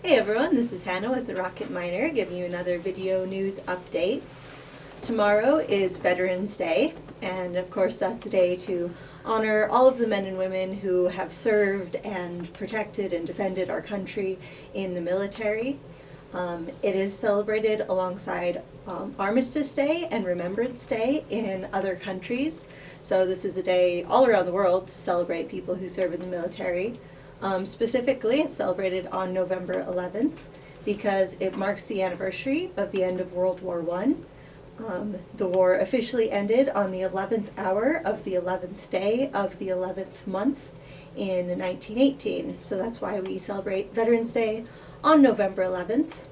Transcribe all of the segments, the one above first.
Hey everyone, this is Hannah with the Rocket Miner giving you another video news update. Tomorrow is Veterans Day, and of course that's a day to honor all of the men and women who have served and protected and defended our country in the military. It is celebrated alongside Armistice Day and Remembrance Day in other countries. So this is a day all around the world to celebrate people who serve in the military. Specifically, it's celebrated on November 11th because it marks the anniversary of the end of World War I. The war officially ended on the 11th hour of the 11th day of the 11th month in 1918. So that's why we celebrate Veterans Day on November 11th.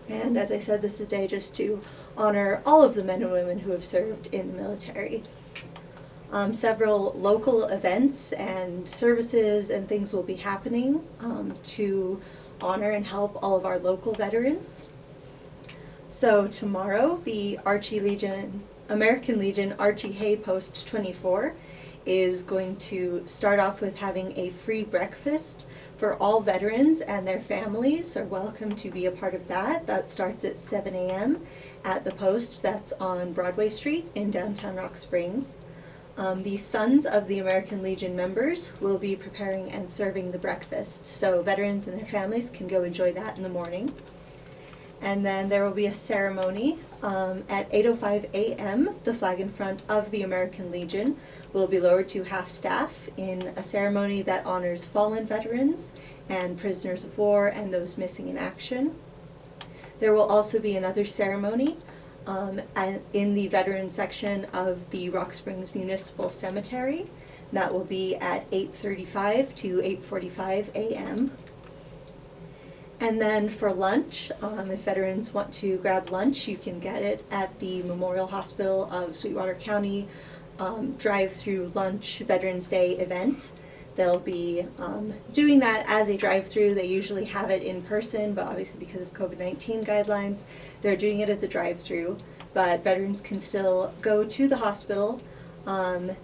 And as I said, this is a day just to honor all of the men and women who have served in the military. Several local events and services and things will be happening to honor and help all of our local veterans. So tomorrow, the American Legion Archie Hay Post 24 is going to start off with having a free breakfast for all veterans, and their families are welcome to be a part of that. That starts at 7 a.m. at the Post that's on Broadway Street in downtown Rock Springs. The sons of the American Legion members will be preparing and serving the breakfast, so veterans and their families can go enjoy that in the morning. And then there will be a ceremony at 8:05 a.m. The flag in front of the American Legion will be lowered to half-staff in a ceremony that honors fallen veterans and prisoners of war and those missing in action. There will also be another ceremony in the veteran section of the Rock Springs Municipal Cemetery. That will be at 8:35 to 8:45 a.m. And then for lunch, if veterans want to grab lunch, you can get it at the Memorial Hospital of Sweetwater County drive-through lunch Veterans Day event. They'll be doing that as a drive-through. They usually have it in person, but obviously because of COVID-19 guidelines, they're doing it as a drive-through. But veterans can still go to the hospital.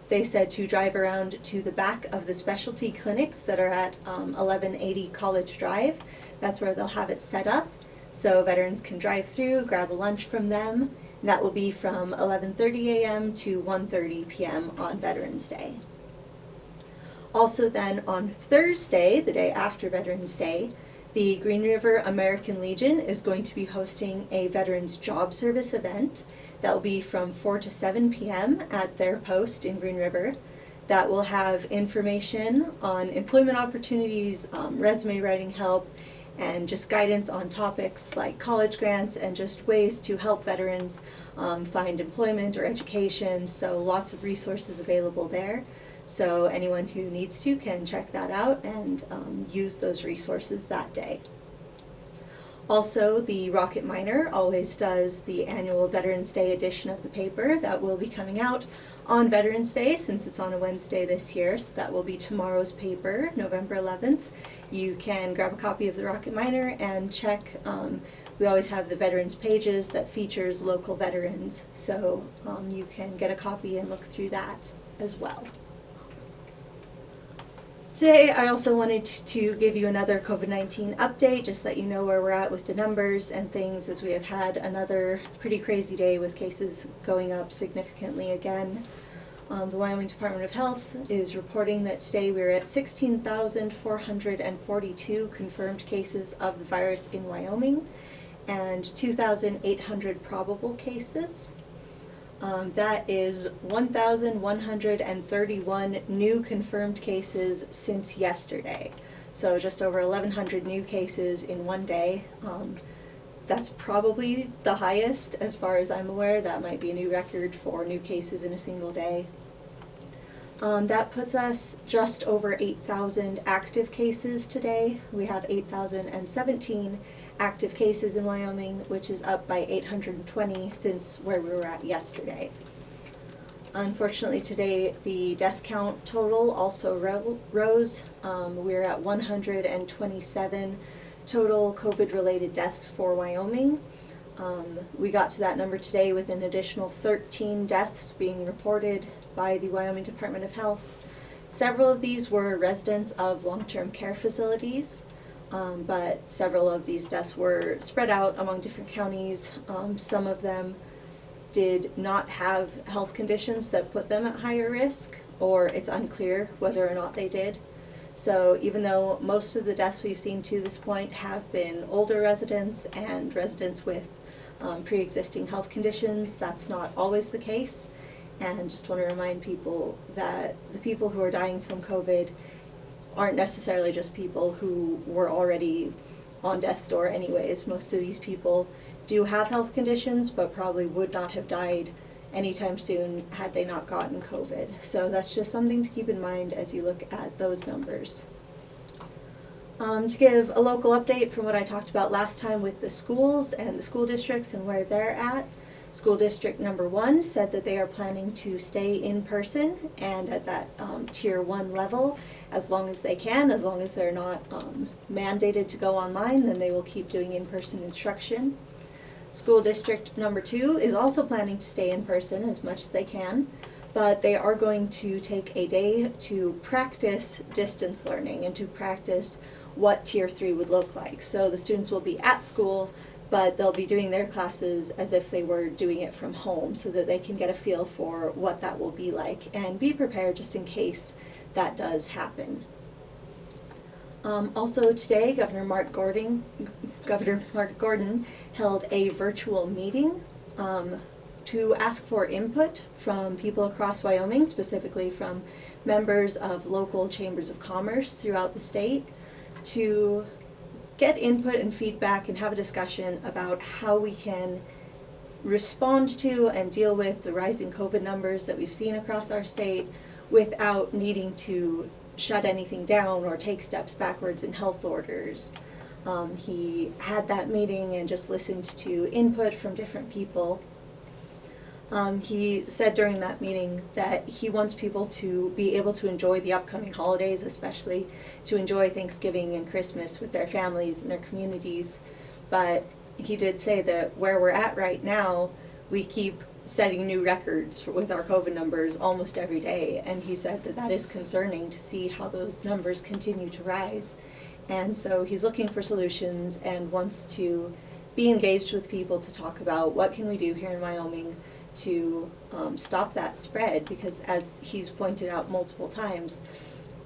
They said to drive around to the back of the specialty clinics that are at 1180 College Drive. That's where they'll have it set up. So veterans can drive through, grab a lunch from them. And that will be from 11:30 a.m. to 1:30 p.m. on Veterans Day. Also then on Thursday, the day after Veterans Day, the Green River American Legion is going to be hosting a Veterans Job Service event that will be from 4 to 7 p.m. at their post in Green River. That will have information on employment opportunities, resume writing help, and just guidance on topics like college grants and just ways to help veterans find employment or education. So lots of resources available there. So anyone who needs to can check that out and use those resources that day. Also, the Rocket Miner always does the annual Veterans Day edition of the paper that will be coming out on Veterans Day, since it's on a Wednesday this year. So that will be tomorrow's paper, November 11th. You can grab a copy of the Rocket Miner and check. We always have the veterans pages that features local veterans, so you can get a copy and look through that as well. Today I also wanted to give you another COVID-19 update, just let you know where we're at with the numbers and things, as we have had another pretty crazy day with cases going up significantly again. The Wyoming Department of Health is reporting that today we're at 16,442 confirmed cases of the virus in Wyoming and 2,800 probable cases. That is 1,131 new confirmed cases since yesterday. So just over 1,100 new cases in one day. That's probably the highest as far as I'm aware. That might be a new record for new cases in a single day. That puts us just over 8,000 active cases today. We have 8,017 active cases in Wyoming, which is up by 820 since where we were at yesterday. Unfortunately today the death count total also rose. We're at 127 total COVID-related deaths for Wyoming. We got to that number today with an additional 13 deaths being reported by the Wyoming Department of Health. Several of these were residents of long-term care facilities. but several of these deaths were spread out among different counties. Some of them did not have health conditions that put them at higher risk, or it's unclear whether or not they did. So even though most of the deaths we've seen to this point have been older residents and residents with pre-existing health conditions, that's not always the case. And just want to remind people that the people who are dying from COVID aren't necessarily just people who were already on death's door anyways. Most of these people do have health conditions, but probably would not have died anytime soon had they not gotten COVID. So that's just something to keep in mind as you look at those numbers. To give a local update from what I talked about last time with the schools and the school districts and where they're at, School District number 1 said that they are planning to stay in person and at that Tier 1 level as long as they can. As long as they're not mandated to go online, then they will keep doing in-person instruction. School District number 2 is also planning to stay in person as much as they can, but they are going to take a day to practice distance learning and to practice what Tier 3 would look like. So the students will be at school, but they'll be doing their classes as if they were doing it from home so that they can get a feel for what that will be like and be prepared just in case that does happen. Also today, Governor Mark Gordon held a virtual meeting to ask for input from people across Wyoming, specifically from members of local chambers of commerce throughout the state, to get input and feedback and have a discussion about how we can respond to and deal with the rising COVID numbers that we've seen across our state without needing to shut anything down or take steps backwards in health orders. He had that meeting and just listened to input from different people. He said during that meeting that he wants people to be able to enjoy the upcoming holidays, especially to enjoy Thanksgiving and Christmas with their families and their communities. But he did say that where we're at right now, we keep setting new records with our COVID numbers almost every day. And he said that that is concerning to see how those numbers continue to rise. And so he's looking for solutions and wants to be engaged with people to talk about what can we do here in Wyoming to stop that spread, because as he's pointed out multiple times,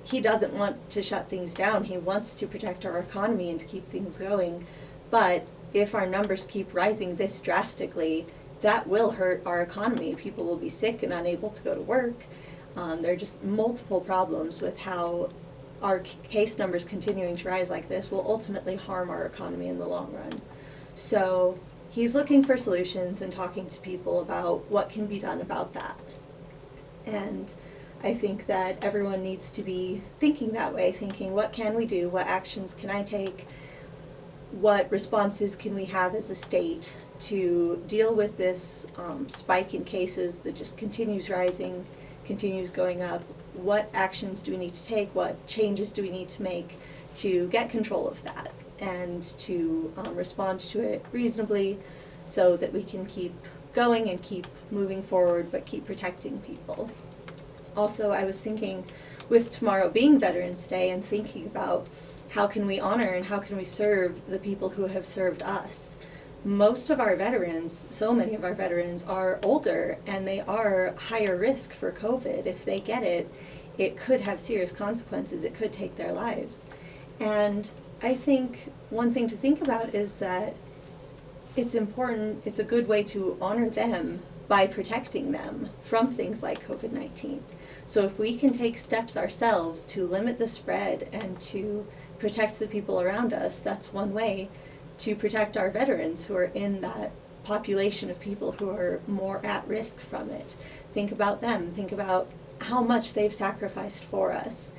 he doesn't want to shut things down. He wants to protect our economy and to keep things going. But if our numbers keep rising this drastically, that will hurt our economy. People will be sick and unable to go to work. There are just multiple problems with how our case numbers continuing to rise like this will ultimately harm our economy in the long run. So he's looking for solutions and talking to people about what can be done about that. And I think that everyone needs to be thinking that way, thinking what can we do, what actions can I take, what responses can we have as a state to deal with this spike in cases that just continues rising, continues going up. What actions do we need to take, what changes do we need to make to get control of that and to respond to it reasonably so that we can keep going and keep moving forward but keep protecting people. Also, I was thinking with tomorrow being Veterans Day and thinking about how can we honor and how can we serve the people who have served us. Most of our veterans, so many of our veterans are older and they are higher risk for COVID. If they get it, it could have serious consequences. It could take their lives. And I think one thing to think about is that it's important, it's a good way to honor them by protecting them from things like COVID-19. So if we can take steps ourselves to limit the spread and to protect the people around us, that's one way to protect our veterans who are in that population of people who are more at risk from it. Think about them. Think about how much they've sacrificed for us.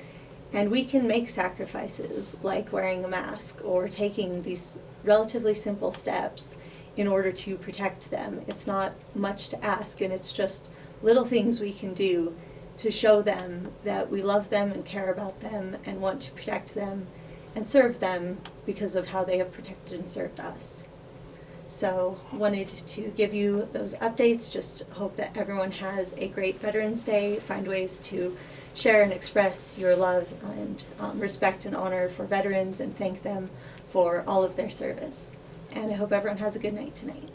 And we can make sacrifices like wearing a mask or taking these relatively simple steps in order to protect them. It's not much to ask, and it's just little things we can do to show them that we love them and care about them and want to protect them and serve them because of how they have protected and served us. So wanted to give you those updates. Just hope that everyone has a great Veterans Day. Find ways to share and express your love and respect and honor for veterans, and thank them for all of their service. And I hope everyone has a good night tonight.